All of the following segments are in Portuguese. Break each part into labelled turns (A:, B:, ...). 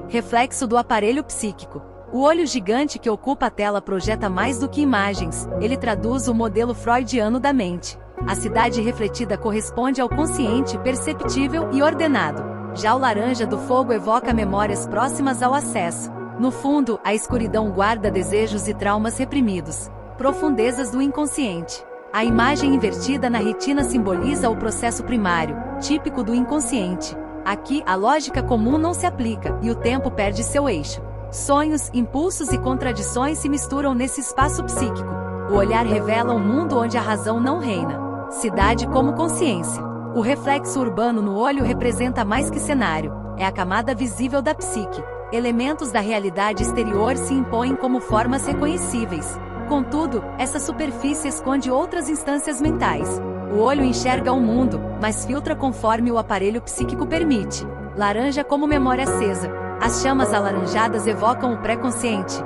A: Reflexo do aparelho psíquico. O olho gigante que ocupa a tela projeta mais do que imagens, ele traduz o modelo freudiano da mente. A cidade refletida corresponde ao consciente perceptível e ordenado. Já o laranja do fogo evoca memórias próximas ao acesso. No fundo, a escuridão guarda desejos e traumas reprimidos. Profundezas do inconsciente. A imagem invertida na retina simboliza o processo primário, típico do inconsciente. Aqui, a lógica comum não se aplica, e o tempo perde seu eixo. Sonhos, impulsos e contradições se misturam nesse espaço psíquico. O olhar revela um mundo onde a razão não reina. Cidade como consciência. O reflexo urbano no olho representa mais que cenário, é a camada visível da psique. Elementos da realidade exterior se impõem como formas reconhecíveis. Contudo, essa superfície esconde outras instâncias mentais. O olho enxerga o mundo, mas filtra conforme o aparelho psíquico permite. Laranja como memória acesa. As chamas alaranjadas evocam o pré-consciente.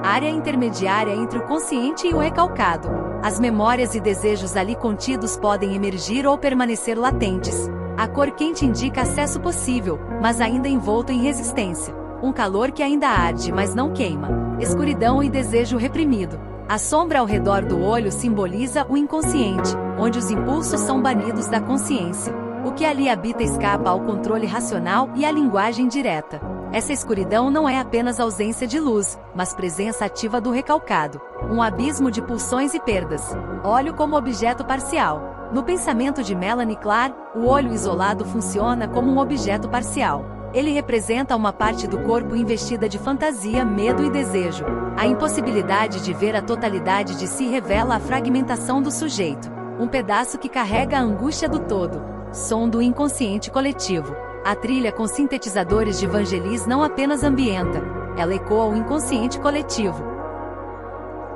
A: Área intermediária entre o consciente e o recalcado. As memórias e desejos ali contidos podem emergir ou permanecer latentes. A cor quente indica acesso possível, mas ainda envolto em resistência. Um calor que ainda arde, mas não queima. Escuridão e desejo reprimido. A sombra ao redor do olho simboliza o inconsciente, onde os impulsos são banidos da consciência. O que ali habita escapa ao controle racional e à linguagem direta. Essa escuridão não é apenas ausência de luz, mas presença ativa do recalcado. Um abismo de pulsões e perdas. Olho como objeto parcial. No pensamento de Melanie Klein, o olho isolado funciona como um objeto parcial. Ele representa uma parte do corpo investida de fantasia, medo e desejo. A impossibilidade de ver a totalidade de si revela a fragmentação do sujeito. Um pedaço que carrega a angústia do todo. Som do inconsciente coletivo. A trilha com sintetizadores de Vangelis não apenas ambienta, ela ecoa o inconsciente coletivo.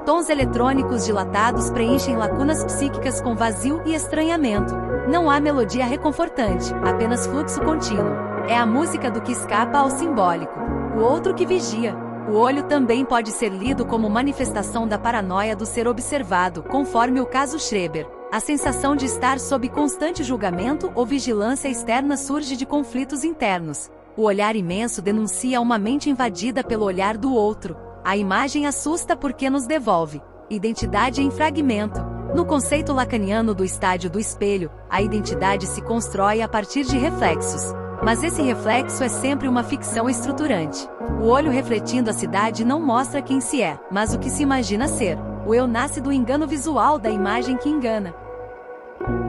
A: Tons eletrônicos dilatados preenchem lacunas psíquicas com vazio e estranhamento. Não há melodia reconfortante, apenas fluxo contínuo. É a música do que escapa ao simbólico. O outro que vigia. O olho também pode ser lido como manifestação da paranoia do ser observado, conforme o caso Schreber. A sensação de estar sob constante julgamento ou vigilância externa surge de conflitos internos. O olhar imenso denuncia uma mente invadida pelo olhar do outro. A imagem assusta porque nos devolve identidade em fragmento. No conceito lacaniano do estádio do espelho, a identidade se constrói a partir de reflexos. Mas esse reflexo é sempre uma ficção estruturante. O olho refletindo a cidade não mostra quem se é, mas o que se imagina ser. O eu nasce do engano visual da imagem que engana.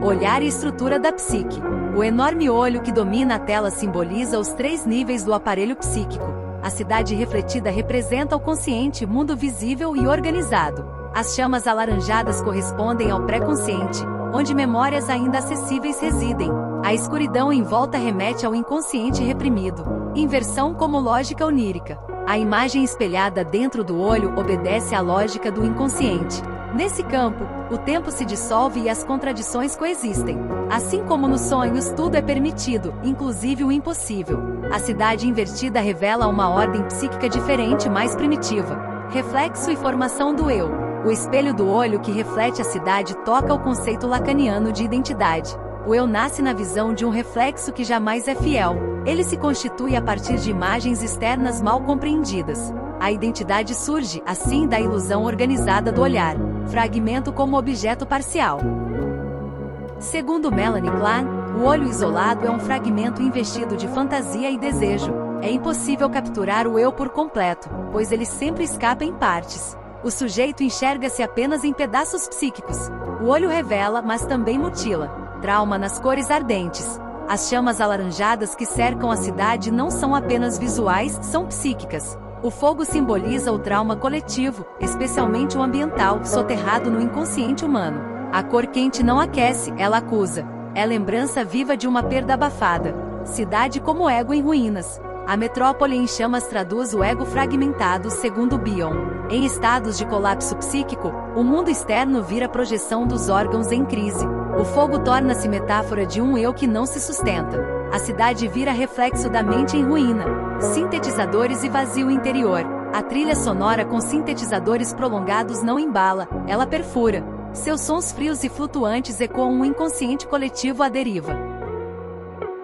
A: Olhar e estrutura da psique. O enorme olho que domina a tela simboliza os 3 níveis do aparelho psíquico. A cidade refletida representa o consciente, mundo visível e organizado. As chamas alaranjadas correspondem ao pré-consciente, onde memórias ainda acessíveis residem. A escuridão em volta remete ao inconsciente reprimido. Inversão como lógica onírica. A imagem espelhada dentro do olho obedece à lógica do inconsciente. Nesse campo, o tempo se dissolve e as contradições coexistem. Assim como nos sonhos tudo é permitido, inclusive o impossível. A cidade invertida revela uma ordem psíquica diferente, mais primitiva. Reflexo e formação do eu. O espelho do olho que reflete a cidade toca o conceito lacaniano de identidade. O eu nasce na visão de um reflexo que jamais é fiel. Ele se constitui a partir de imagens externas mal compreendidas. A identidade surge, assim, da ilusão organizada do olhar. Fragmento como objeto parcial. Segundo Melanie Klein, o olho isolado é um fragmento investido de fantasia e desejo. É impossível capturar o eu por completo, pois ele sempre escapa em partes. O sujeito enxerga-se apenas em pedaços psíquicos. O olho revela, mas também mutila. Trauma nas cores ardentes. As chamas alaranjadas que cercam a cidade não são apenas visuais, são psíquicas. O fogo simboliza o trauma coletivo, especialmente o ambiental, soterrado no inconsciente humano. A cor quente não aquece, ela acusa. É lembrança viva de uma perda abafada. Cidade como ego em ruínas. A metrópole em chamas traduz o ego fragmentado, segundo Bion. Em estados de colapso psíquico, o mundo externo vira projeção dos órgãos em crise. O fogo torna-se metáfora de um eu que não se sustenta. A cidade vira reflexo da mente em ruína. Sintetizadores e vazio interior. A trilha sonora com sintetizadores prolongados não embala, ela perfura. Seus sons frios e flutuantes ecoam um inconsciente coletivo à deriva.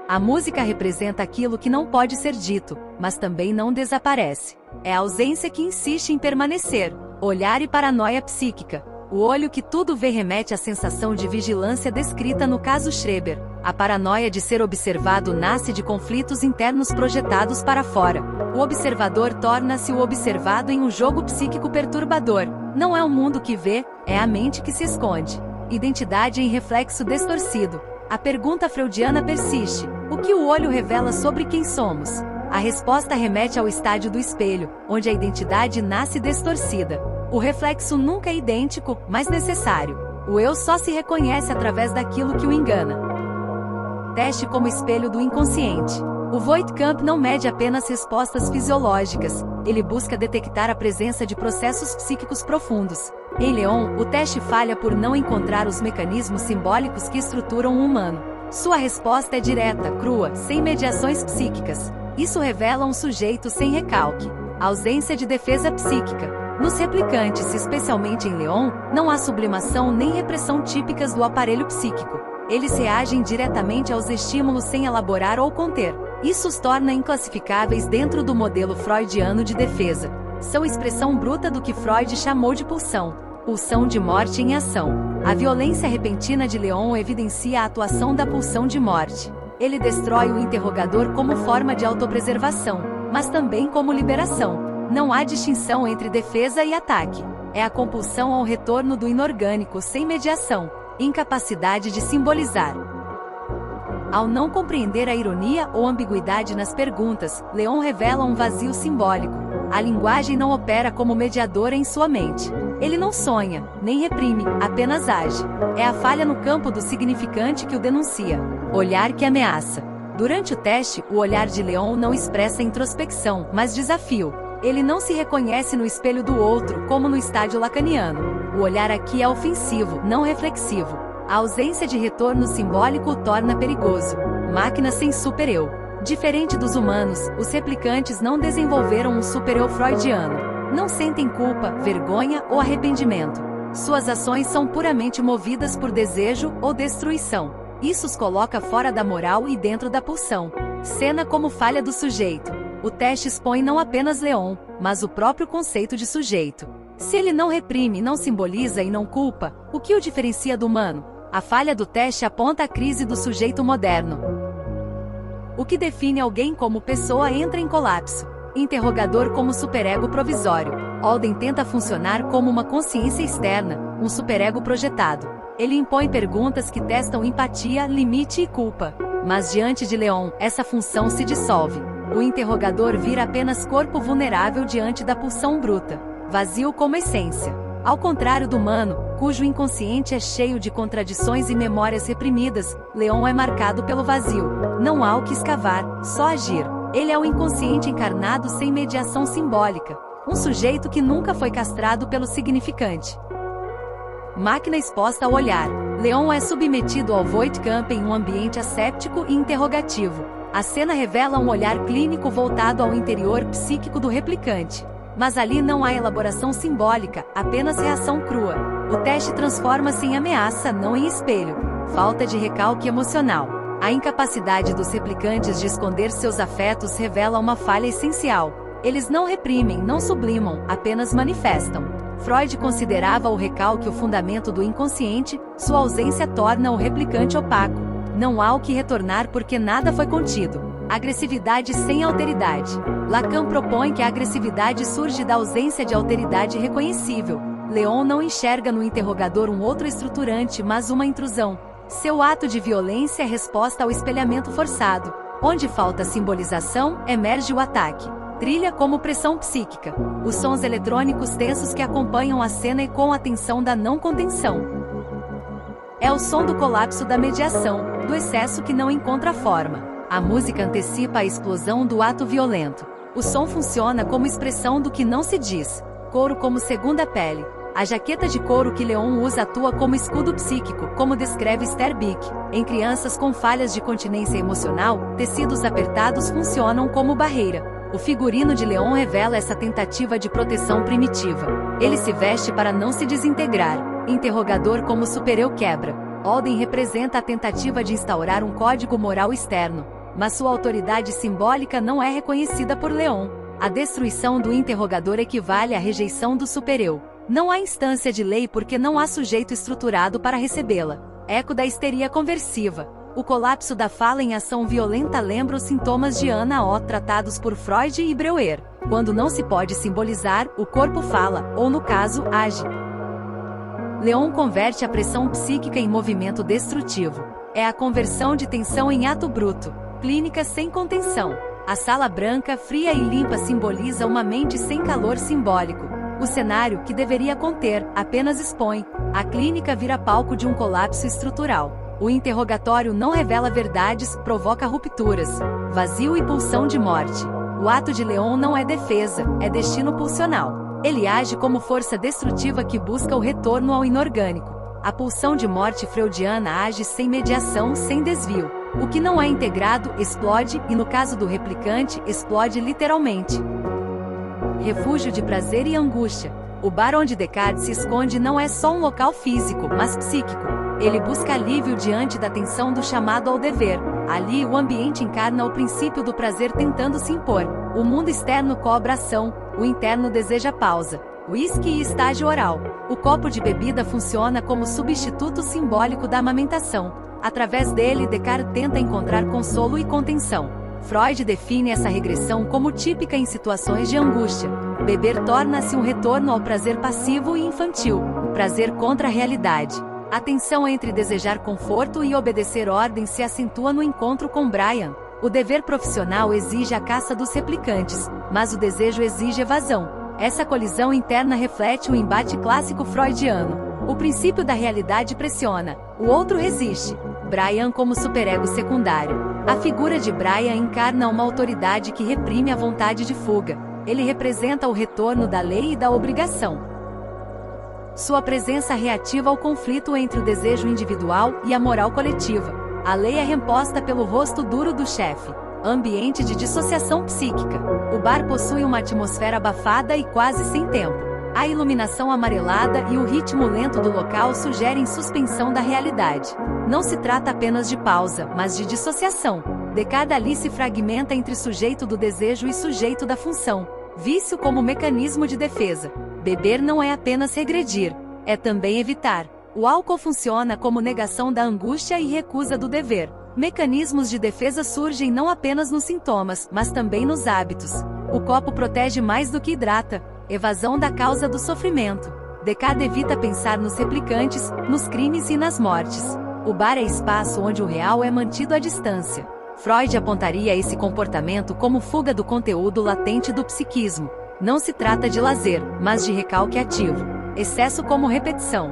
A: A música representa aquilo que não pode ser dito, mas também não desaparece. É a ausência que insiste em permanecer. Olhar e paranoia psíquica. O olho que tudo vê remete à sensação de vigilância descrita no caso Schreber. A paranoia de ser observado nasce de conflitos internos projetados para fora. O observador torna-se o observado em um jogo psíquico perturbador. Não é o mundo que vê, é a mente que se esconde. Identidade em reflexo distorcido. A pergunta freudiana persiste: o que o olho revela sobre quem somos? A resposta remete ao estádio do espelho, onde a identidade nasce distorcida. O reflexo nunca é idêntico, mas necessário. O eu só se reconhece através daquilo que o engana. Teste como espelho do inconsciente. O Voigtkamp não mede apenas respostas fisiológicas, ele busca detectar a presença de processos psíquicos profundos. Em Leon, o teste falha por não encontrar os mecanismos simbólicos que estruturam o humano. Sua resposta é direta, crua, sem mediações psíquicas. Isso revela um sujeito sem recalque. A ausência de defesa psíquica. Nos replicantes, especialmente em Leon, não há sublimação nem repressão típicas do aparelho psíquico. Eles reagem diretamente aos estímulos sem elaborar ou conter. Isso os torna inclassificáveis dentro do modelo freudiano de defesa. São expressão bruta do que Freud chamou de pulsão. Pulsão de morte em ação. A violência repentina de Leon evidencia a atuação da pulsão de morte. Ele destrói o interrogador como forma de autopreservação, mas também como liberação. Não há distinção entre defesa e ataque. É a compulsão ao retorno do inorgânico sem mediação. Incapacidade de simbolizar. Ao não compreender a ironia ou ambiguidade nas perguntas, Leon revela um vazio simbólico. A linguagem não opera como mediadora em sua mente. Ele não sonha, nem reprime, apenas age. É a falha no campo do significante que o denuncia. Olhar que ameaça. Durante o teste, o olhar de Leon não expressa introspecção, mas desafio. Ele não se reconhece no espelho do outro, como no estádio lacaniano. O olhar aqui é ofensivo, não reflexivo. A ausência de retorno simbólico o torna perigoso. Máquina sem super-eu. Diferente dos humanos, os replicantes não desenvolveram um super-eu freudiano. Não sentem culpa, vergonha ou arrependimento. Suas ações são puramente movidas por desejo ou destruição. Isso os coloca fora da moral e dentro da pulsão. Cena como falha do sujeito. O teste expõe não apenas Leon, mas o próprio conceito de sujeito. Se ele não reprime, não simboliza e não culpa, o que o diferencia do humano? A falha do teste aponta a crise do sujeito moderno. O que define alguém como pessoa entra em colapso. Interrogador como superego provisório. Holden tenta funcionar como uma consciência externa, um superego projetado. Ele impõe perguntas que testam empatia, limite e culpa. Mas diante de Leon, essa função se dissolve. O interrogador vira apenas corpo vulnerável diante da pulsão bruta. Vazio como essência. Ao contrário do humano, cujo inconsciente é cheio de contradições e memórias reprimidas, Leon é marcado pelo vazio. Não há o que escavar, só agir. Ele é o inconsciente encarnado sem mediação simbólica. Um sujeito que nunca foi castrado pelo significante. Máquina exposta ao olhar. Leon é submetido ao Voigtkamp em um ambiente asséptico e interrogativo. A cena revela um olhar clínico voltado ao interior psíquico do replicante. Mas ali não há elaboração simbólica, apenas reação crua. O teste transforma-se em ameaça, não em espelho. Falta de recalque emocional. A incapacidade dos replicantes de esconder seus afetos revela uma falha essencial. Eles não reprimem, não sublimam, apenas manifestam. Freud considerava o recalque o fundamento do inconsciente, sua ausência torna o replicante opaco. Não há o que retornar porque nada foi contido. Agressividade sem alteridade. Lacan propõe que a agressividade surge da ausência de alteridade reconhecível. Leon não enxerga no interrogador um outro estruturante, mas uma intrusão. Seu ato de violência é resposta ao espelhamento forçado. Onde falta simbolização, emerge o ataque. Trilha como pressão psíquica. Os sons eletrônicos tensos que acompanham a cena e com a tensão da não contenção. É o som do colapso da mediação, do excesso que não encontra forma. A música antecipa a explosão do ato violento. O som funciona como expressão do que não se diz. Couro como segunda pele. A jaqueta de couro que Leon usa atua como escudo psíquico, como descreve Sterbick. Em crianças com falhas de continência emocional, tecidos apertados funcionam como barreira. O figurino de Leon revela essa tentativa de proteção primitiva. Ele se veste para não se desintegrar. Interrogador como super-eu quebra. Holden representa a tentativa de instaurar um código moral externo. mas sua autoridade simbólica não é reconhecida por Leon. A destruição do interrogador equivale à rejeição do supereu. Não há instância de lei porque não há sujeito estruturado para recebê-la. Eco da histeria conversiva. O colapso da fala em ação violenta lembra os sintomas de Ana O tratados por Freud e Breuer. Quando não se pode simbolizar, o corpo fala, ou no caso, age. Leon converte a pressão psíquica em movimento destrutivo. É a conversão de tensão em ato bruto. Clínica sem contenção. A sala branca, fria e limpa simboliza uma mente sem calor simbólico. O cenário, que deveria conter, apenas expõe. A clínica vira palco de um colapso estrutural. O interrogatório não revela verdades, provoca rupturas. Vazio e pulsão de morte. O ato de Leon não é defesa, é destino pulsional. Ele age como força destrutiva que busca o retorno ao inorgânico. A pulsão de morte freudiana age sem mediação, sem desvio. O que não é integrado, explode, e no caso do replicante, explode literalmente. Refúgio de prazer e angústia. O bar onde Descartes se esconde não é só um local físico, mas psíquico. Ele busca alívio diante da tensão do chamado ao dever. Ali, o ambiente encarna o princípio do prazer tentando se impor. O mundo externo cobra ação, o interno deseja pausa. Whisky e estágio oral. O copo de bebida funciona como substituto simbólico da amamentação. Através dele, Descartes tenta encontrar consolo e contenção. Freud define essa regressão como típica em situações de angústia. Beber torna-se um retorno ao prazer passivo e infantil. Prazer contra a realidade. A tensão entre desejar conforto e obedecer ordens se acentua no encontro com Brian. O dever profissional exige a caça dos replicantes, mas o desejo exige evasão. Essa colisão interna reflete o embate clássico freudiano. O princípio da realidade pressiona, o outro resiste. Brian como superego secundário. A figura de Brian encarna uma autoridade que reprime a vontade de fuga. Ele representa o retorno da lei e da obrigação. Sua presença reativa ao conflito entre o desejo individual e a moral coletiva. A lei é reposta pelo rosto duro do chefe. Ambiente de dissociação psíquica. O bar possui uma atmosfera abafada e quase sem tempo. A iluminação amarelada e o ritmo lento do local sugerem suspensão da realidade. Não se trata apenas de pausa, mas de dissociação. Descartes ali se fragmenta entre sujeito do desejo e sujeito da função. Vício como mecanismo de defesa. Beber não é apenas regredir, é também evitar. O álcool funciona como negação da angústia e recusa do dever. Mecanismos de defesa surgem não apenas nos sintomas, mas também nos hábitos. O copo protege mais do que hidrata. Evasão da causa do sofrimento. Descartes evita pensar nos replicantes, nos crimes e nas mortes. O bar é espaço onde o real é mantido à distância. Freud apontaria esse comportamento como fuga do conteúdo latente do psiquismo. Não se trata de lazer, mas de recalque ativo. Excesso como repetição.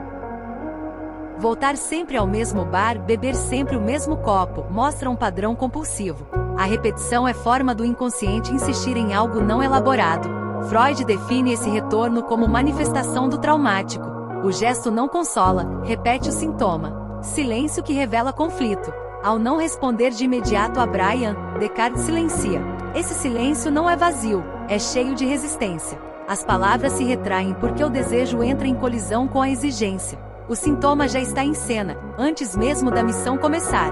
A: Voltar sempre ao mesmo bar, beber sempre o mesmo copo, mostra um padrão compulsivo. A repetição é forma do inconsciente insistir em algo não elaborado. Freud define esse retorno como manifestação do traumático. O gesto não consola, repete o sintoma. Silêncio que revela conflito. Ao não responder de imediato a Brian, Descartes silencia. Esse silêncio não é vazio, é cheio de resistência. As palavras se retraem porque o desejo entra em colisão com a exigência. O sintoma já está em cena, antes mesmo da missão começar.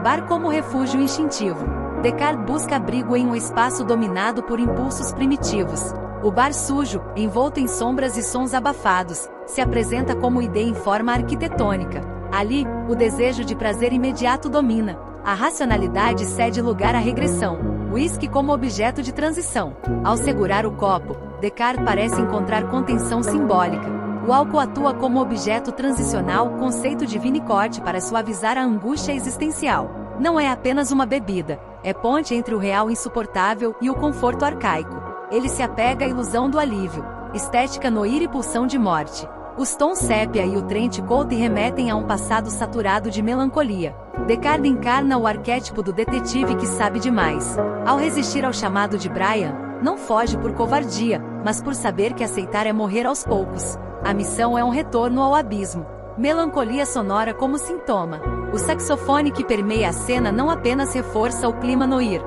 A: Bar como refúgio instintivo. Descartes busca abrigo em um espaço dominado por impulsos primitivos. O bar sujo, envolto em sombras e sons abafados, se apresenta como ideia em forma arquitetônica. Ali, o desejo de prazer imediato domina. A racionalidade cede lugar à regressão. Whisky como objeto de transição. Ao segurar o copo, Descartes parece encontrar contenção simbólica. O álcool atua como objeto transicional, conceito de Winnicott para suavizar a angústia existencial. Não é apenas uma bebida, é ponte entre o real insuportável e o conforto arcaico. Ele se apega à ilusão do alívio. Estética noir e pulsão de morte. Os tons sépia e o trench coat remetem a um passado saturado de melancolia. Descartes encarna o arquétipo do detetive que sabe demais. Ao resistir ao chamado de Brian, não foge por covardia, mas por saber que aceitar é morrer aos poucos. A missão é um retorno ao abismo. Melancolia sonora como sintoma. O saxofone que permeia a cena não apenas reforça o clima noir.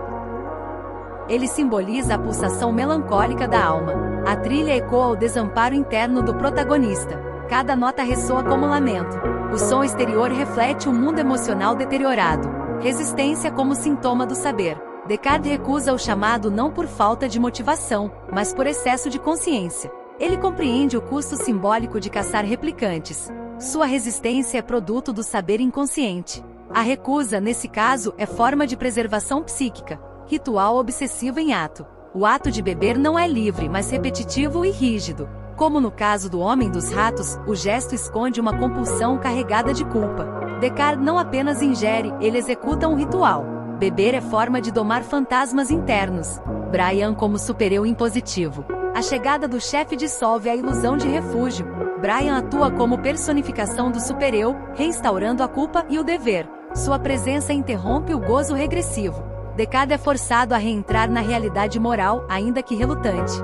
A: Ele simboliza a pulsação melancólica da alma. A trilha ecoa o desamparo interno do protagonista. Cada nota ressoa como lamento. O som exterior reflete um mundo emocional deteriorado. Resistência como sintoma do saber. Descartes recusa o chamado não por falta de motivação, mas por excesso de consciência. Ele compreende o custo simbólico de caçar replicantes. Sua resistência é produto do saber inconsciente. A recusa, nesse caso, é forma de preservação psíquica, ritual obsessivo em ato. O ato de beber não é livre, mas repetitivo e rígido. Como no caso do homem dos ratos, o gesto esconde uma compulsão carregada de culpa. Descartes não apenas ingere, ele executa um ritual. Beber é forma de domar fantasmas internos. Brian como super-eu impositivo. A chegada do chefe dissolve a ilusão de refúgio. Brian atua como personificação do super-eu, reinstaurando a culpa e o dever. Sua presença interrompe o gozo regressivo. Descartes é forçado a reentrar na realidade moral, ainda que relutante.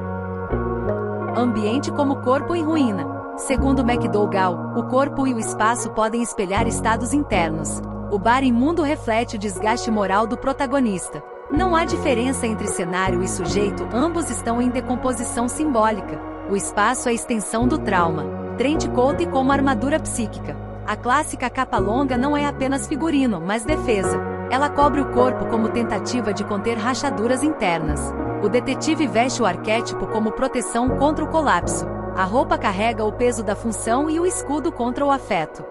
A: Ambiente como corpo em ruína. Segundo McDougall, o corpo e o espaço podem espelhar estados internos. O bar imundo reflete o desgaste moral do protagonista. Não há diferença entre cenário e sujeito, ambos estão em decomposição simbólica. O espaço é a extensão do trauma. Trent como armadura psíquica. A clássica capa longa não é apenas figurino, mas defesa. Ela cobre o corpo como tentativa de conter rachaduras internas. O detetive veste o arquétipo como proteção contra o colapso. A roupa carrega o peso da função e o escudo contra o afeto.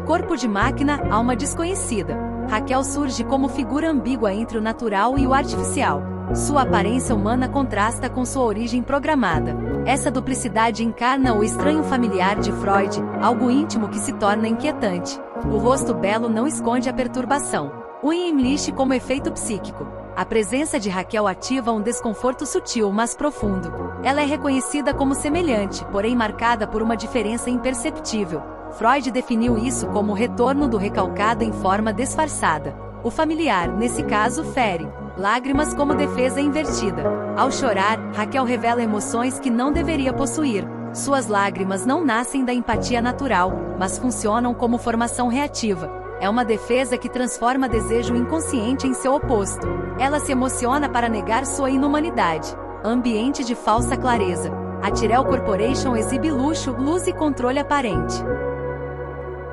A: Corpo de máquina, alma desconhecida. Raquel surge como figura ambígua entre o natural e o artificial. Sua aparência humana contrasta com sua origem programada. Essa duplicidade encarna o estranho familiar de Freud, algo íntimo que se torna inquietante. O rosto belo não esconde a perturbação. O Imlich como efeito psíquico. A presença de Raquel ativa um desconforto sutil, mas profundo. Ela é reconhecida como semelhante, porém marcada por uma diferença imperceptível. Freud definiu isso como o retorno do recalcado em forma disfarçada. O familiar, nesse caso, fere. Lágrimas como defesa invertida. Ao chorar, Raquel revela emoções que não deveria possuir. Suas lágrimas não nascem da empatia natural, mas funcionam como formação reativa. É uma defesa que transforma desejo inconsciente em seu oposto. Ela se emociona para negar sua inumanidade. Ambiente de falsa clareza. A Tyrell Corporation exibe luxo, luz e controle aparente.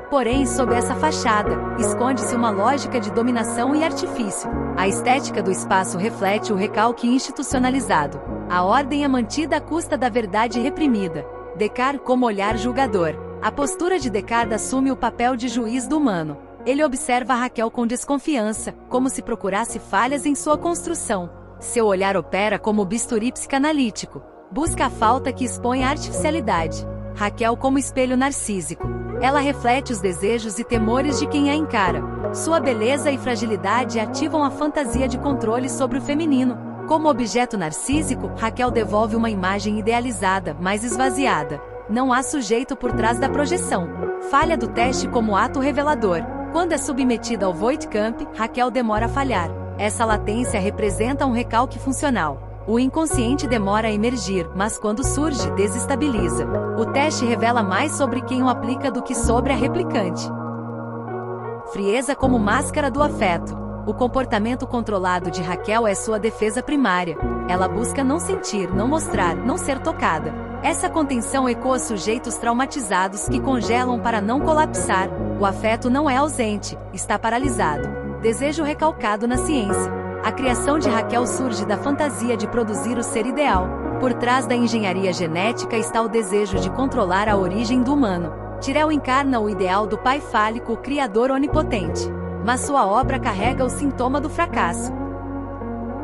A: Porém, sob essa fachada, esconde-se uma lógica de dominação e artifício. A estética do espaço reflete o recalque institucionalizado. A ordem é mantida à custa da verdade reprimida. Descartes como olhar julgador. A postura de Descartes assume o papel de juiz do humano. Ele observa Raquel com desconfiança, como se procurasse falhas em sua construção. Seu olhar opera como bisturi psicanalítico. Busca a falta que expõe a artificialidade. Raquel como espelho narcísico. Ela reflete os desejos e temores de quem a encara. Sua beleza e fragilidade ativam a fantasia de controle sobre o feminino. Como objeto narcísico, Raquel devolve uma imagem idealizada, mas esvaziada. Não há sujeito por trás da projeção. Falha do teste como ato revelador. Quando é submetida ao Voigtkamp, Raquel demora a falhar. Essa latência representa um recalque funcional. O inconsciente demora a emergir, mas quando surge, desestabiliza. O teste revela mais sobre quem o aplica do que sobre a replicante. Frieza como máscara do afeto. O comportamento controlado de Raquel é sua defesa primária. Ela busca não sentir, não mostrar, não ser tocada. Essa contenção ecoa sujeitos traumatizados que congelam para não colapsar. O afeto não é ausente, está paralisado. Desejo recalcado na ciência. A criação de Raquel surge da fantasia de produzir o ser ideal. Por trás da engenharia genética está o desejo de controlar a origem do humano. Tyrell encarna o ideal do pai fálico, o criador onipotente. Mas sua obra carrega o sintoma do fracasso.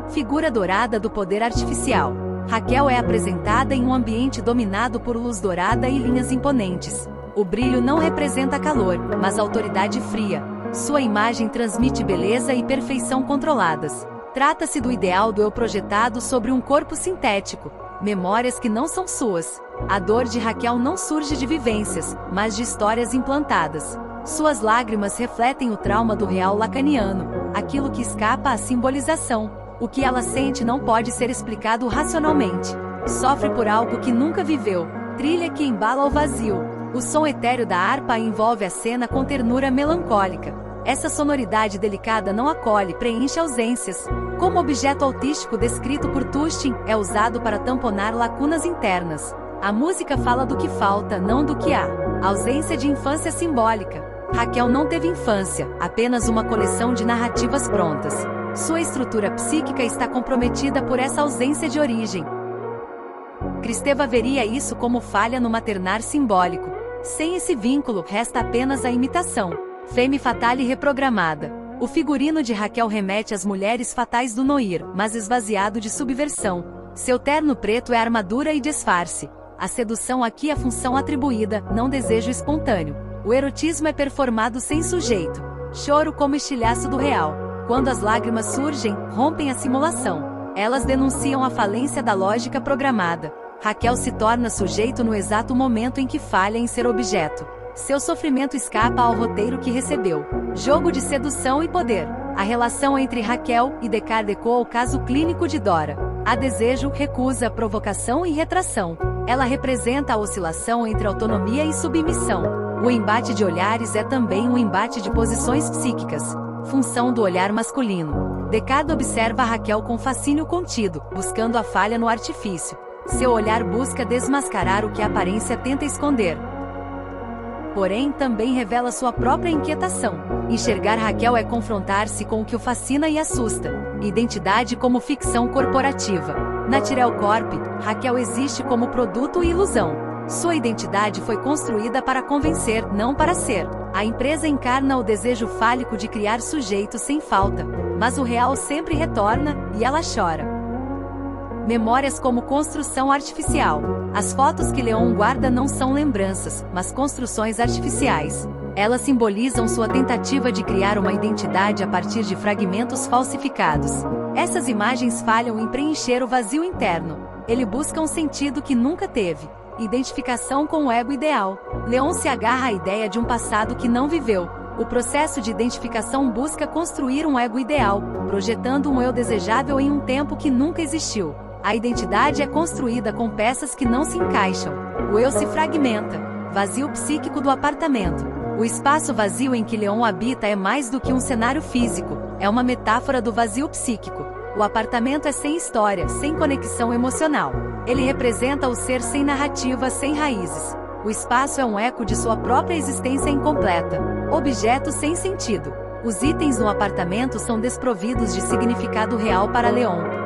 A: Figura dourada do poder artificial. Raquel é apresentada em um ambiente dominado por luz dourada e linhas imponentes. O brilho não representa calor, mas autoridade fria. Sua imagem transmite beleza e perfeição controladas. Trata-se do ideal do eu projetado sobre um corpo sintético. Memórias que não são suas. A dor de Raquel não surge de vivências, mas de histórias implantadas. Suas lágrimas refletem o trauma do real lacaniano, aquilo que escapa à simbolização. O que ela sente não pode ser explicado racionalmente. Sofre por algo que nunca viveu. Trilha que embala o vazio. O som etéreo da harpa envolve a cena com ternura melancólica. Essa sonoridade delicada não acolhe, preenche ausências. Como objeto autístico descrito por Tustin, é usado para tamponar lacunas internas. A música fala do que falta, não do que há. Ausência de infância simbólica. Raquel não teve infância, apenas uma coleção de narrativas prontas. Sua estrutura psíquica está comprometida por essa ausência de origem. Kristeva veria isso como falha no maternar simbólico. Sem esse vínculo, resta apenas a imitação. Femme fatale reprogramada. O figurino de Raquel remete às mulheres fatais do Noir, mas esvaziado de subversão. Seu terno preto é armadura e disfarce. A sedução aqui é função atribuída, não desejo espontâneo. O erotismo é performado sem sujeito. Choro como estilhaço do real. Quando as lágrimas surgem, rompem a simulação. Elas denunciam a falência da lógica programada. Raquel se torna sujeito no exato momento em que falha em ser objeto. Seu sofrimento escapa ao roteiro que recebeu. Jogo de sedução e poder. A relação entre Raquel e Descartes ecoa o caso clínico de Dora. Há desejo, recusa, provocação e retração. Ela representa a oscilação entre autonomia e submissão. O embate de olhares é também um embate de posições psíquicas. Função do olhar masculino. Descartes observa Raquel com fascínio contido, buscando a falha no artifício. Seu olhar busca desmascarar o que a aparência tenta esconder. Porém, também revela sua própria inquietação. Enxergar Raquel é confrontar-se com o que o fascina e assusta. Identidade como ficção corporativa. Na Tyrell Corp, Raquel existe como produto e ilusão. Sua identidade foi construída para convencer, não para ser. A empresa encarna o desejo fálico de criar sujeitos sem falta. Mas o real sempre retorna, e ela chora. Memórias como construção artificial. As fotos que Leon guarda não são lembranças, mas construções artificiais. Elas simbolizam sua tentativa de criar uma identidade a partir de fragmentos falsificados. Essas imagens falham em preencher o vazio interno. Ele busca um sentido que nunca teve. Identificação com o ego ideal. Leon se agarra à ideia de um passado que não viveu. O processo de identificação busca construir um ego ideal, projetando um eu desejável em um tempo que nunca existiu. A identidade é construída com peças que não se encaixam. O eu se fragmenta. Vazio psíquico do apartamento. O espaço vazio em que Leon habita é mais do que um cenário físico, é uma metáfora do vazio psíquico. O apartamento é sem história, sem conexão emocional. Ele representa o ser sem narrativa, sem raízes. O espaço é um eco de sua própria existência incompleta. Objeto sem sentido. Os itens no apartamento são desprovidos de significado real para Leon.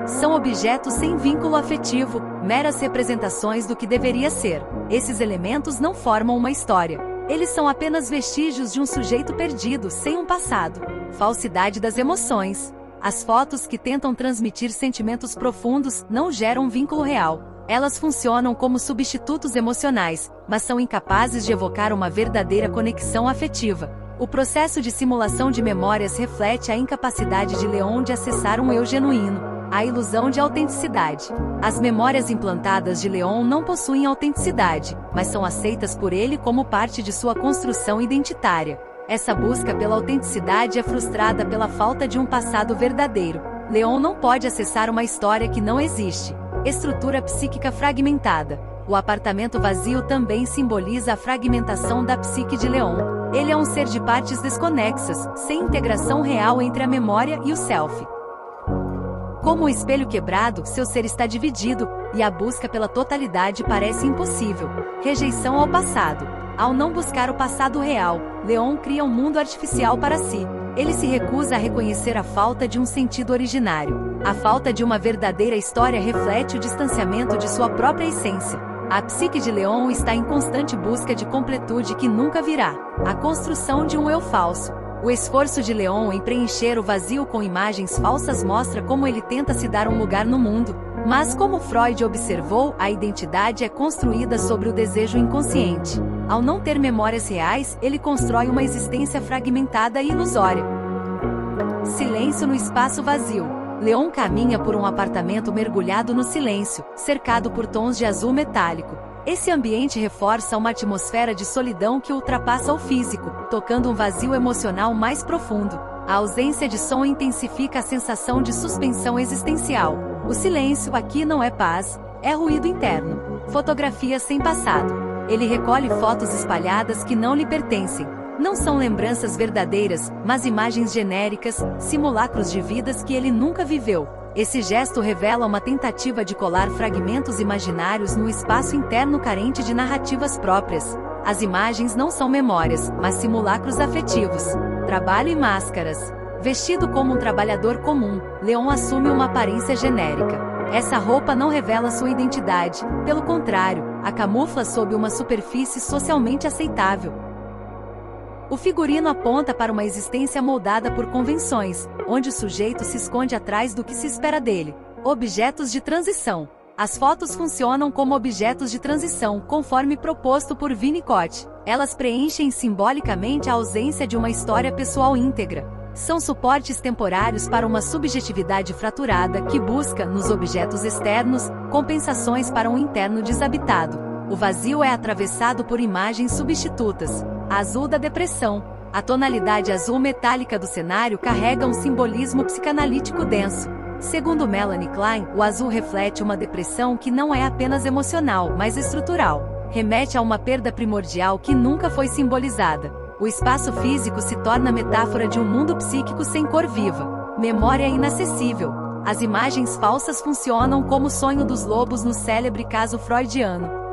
A: São objetos sem vínculo afetivo, meras representações do que deveria ser. Esses elementos não formam uma história. Eles são apenas vestígios de um sujeito perdido, sem um passado. Falsidade das emoções. As fotos que tentam transmitir sentimentos profundos não geram vínculo real. Elas funcionam como substitutos emocionais, mas são incapazes de evocar uma verdadeira conexão afetiva. O processo de simulação de memórias reflete a incapacidade de Leon de acessar um eu genuíno. A ilusão de autenticidade. As memórias implantadas de Leon não possuem autenticidade, mas são aceitas por ele como parte de sua construção identitária. Essa busca pela autenticidade é frustrada pela falta de um passado verdadeiro. Leon não pode acessar uma história que não existe. Estrutura psíquica fragmentada. O apartamento vazio também simboliza a fragmentação da psique de Leon. Ele é um ser de partes desconexas, sem integração real entre a memória e o self. Como o espelho quebrado, seu ser está dividido, e a busca pela totalidade parece impossível. Rejeição ao passado. Ao não buscar o passado real, Leon cria um mundo artificial para si. Ele se recusa a reconhecer a falta de um sentido originário. A falta de uma verdadeira história reflete o distanciamento de sua própria essência. A psique de Leon está em constante busca de completude que nunca virá. A construção de um eu falso. O esforço de Leon em preencher o vazio com imagens falsas mostra como ele tenta se dar um lugar no mundo. Mas como Freud observou, a identidade é construída sobre o desejo inconsciente. Ao não ter memórias reais, ele constrói uma existência fragmentada e ilusória. Silêncio no espaço vazio. Leon caminha por um apartamento mergulhado no silêncio, cercado por tons de azul metálico. Esse ambiente reforça uma atmosfera de solidão que ultrapassa o físico, tocando um vazio emocional mais profundo. A ausência de som intensifica a sensação de suspensão existencial. O silêncio aqui não é paz, é ruído interno. Fotografia sem passado. Ele recolhe fotos espalhadas que não lhe pertencem. Não são lembranças verdadeiras, mas imagens genéricas, simulacros de vidas que ele nunca viveu. Esse gesto revela uma tentativa de colar fragmentos imaginários no espaço interno carente de narrativas próprias. As imagens não são memórias, mas simulacros afetivos. Trabalho e máscaras. Vestido como um trabalhador comum, Leon assume uma aparência genérica. Essa roupa não revela sua identidade, pelo contrário, a camufla sob uma superfície socialmente aceitável. O figurino aponta para uma existência moldada por convenções, onde o sujeito se esconde atrás do que se espera dele. Objetos de transição. As fotos funcionam como objetos de transição, conforme proposto por Winnicott. Elas preenchem simbolicamente a ausência de uma história pessoal íntegra. São suportes temporários para uma subjetividade fraturada que busca, nos objetos externos, compensações para um interno desabitado. O vazio é atravessado por imagens substitutas. Azul da depressão. A tonalidade azul metálica do cenário carrega um simbolismo psicanalítico denso. Segundo Melanie Klein, o azul reflete uma depressão que não é apenas emocional, mas estrutural. Remete a uma perda primordial que nunca foi simbolizada. O espaço físico se torna metáfora de um mundo psíquico sem cor viva. Memória inacessível. As imagens falsas funcionam como o sonho dos lobos no célebre caso freudiano.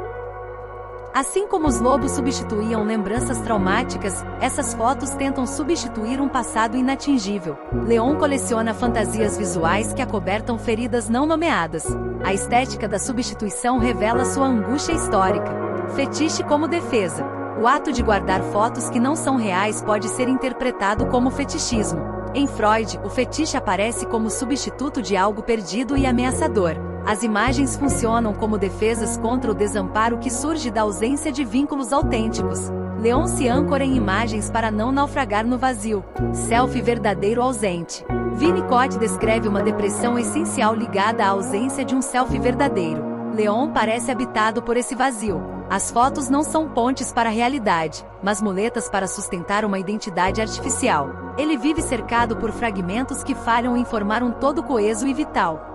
A: Assim como os lobos substituíam lembranças traumáticas, essas fotos tentam substituir um passado inatingível. Leon coleciona fantasias visuais que acobertam feridas não nomeadas. A estética da substituição revela sua angústia histórica. Fetiche como defesa. O ato de guardar fotos que não são reais pode ser interpretado como fetichismo. Em Freud, o fetiche aparece como substituto de algo perdido e ameaçador. As imagens funcionam como defesas contra o desamparo que surge da ausência de vínculos autênticos. Leon se âncora em imagens para não naufragar no vazio. Selfie verdadeiro ausente. Winnicott descreve uma depressão essencial ligada à ausência de um selfie verdadeiro. Leon parece habitado por esse vazio. As fotos não são pontes para a realidade, mas muletas para sustentar uma identidade artificial. Ele vive cercado por fragmentos que falham em formar um todo coeso e vital.